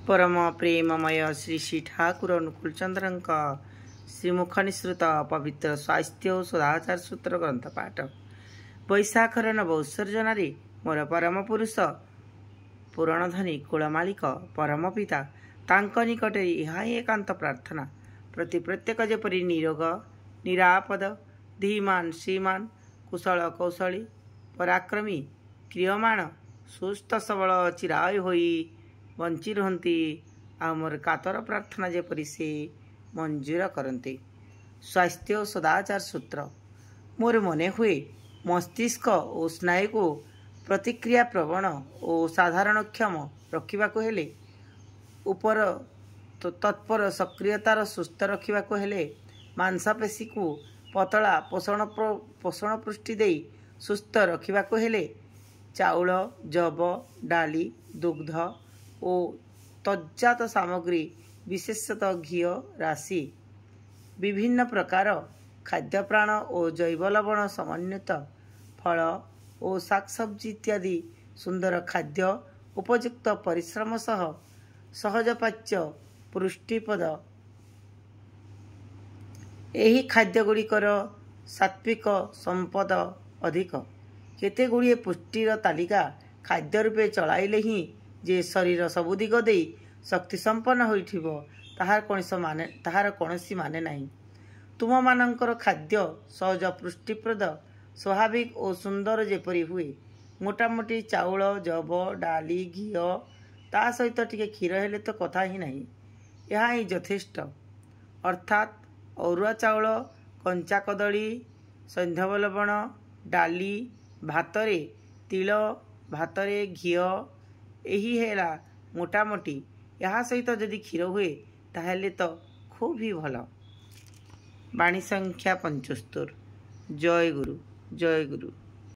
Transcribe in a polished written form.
परम प्रेममय श्री श्री ठाकुर अनुकूल चंद्र श्रीमुख निसृत पवित्र स्वास्थ्य और सदाचार सूत्र ग्रंथ पाठ बैशाखर नव उत्सर्जन मोर परम पुरुष पुराणधनी कुलमालिक परम पिता तांक निकटे यहाँ एकांत प्रार्थना प्रति प्रत्येक जेपरी निरोग निरापद धीमान श्रीमान कुशल कौशली पराक्रमी क्रियमाण सुस्थ सबल चिराय होई बंची रुहंती आ मोर कातर प्रार्थना जेपरी से मंजूर करते। स्वास्थ्य और सदाचार सूत्र मोर मने हुए मस्तिष्क और स्नायु को प्रतिक्रिया प्रवण और साधारणक्षम रखा हेले उपर तत्पर सक्रियतार सुस्थ रखा हेले मांसपेशी को पतला पोषण पुष्टि दे सुस्थ रखा हेले चाउल जब डाली दुग्ध और तज्जात सामग्री विशेषतः घी राशि विभिन्न प्रकार खाद्य प्राण और जैव लवण समन्वित फल और शाकसब्जी इत्यादि सुंदर खाद्य उपयुक्त परिश्रम सह सहजपाच्य पुष्टिपद एही खाद्य गुड़िकर सात्विक संपद अधिक केते गुड़िए पुष्टिर तालिका खाद्य रूपे चलाइले ही जे शरीर सबु दिग दे शक्ति संपन्न होइथिबो ताहार कौनसी माने नहीं। तुम मानकर खाद्य सहज पुष्टिप्रद स्वाभाविक और सुंदर जेपरी हुए मोटामोटी चाउल जब डाली घी ता सहित टिके क्षीर हेले तो कथा ही नहीं यह ही यथेष्ट अर्थात अरुआ चाउल कंचा कदली सैंधव लवण डाली भातरे तिल भातरे घी यही है मोटामोटी यहाँ सहित जदि क्षीर हुए ताहले तो खूब ही भल। बाणी संख्या 75। जय गुरु जय गुरु।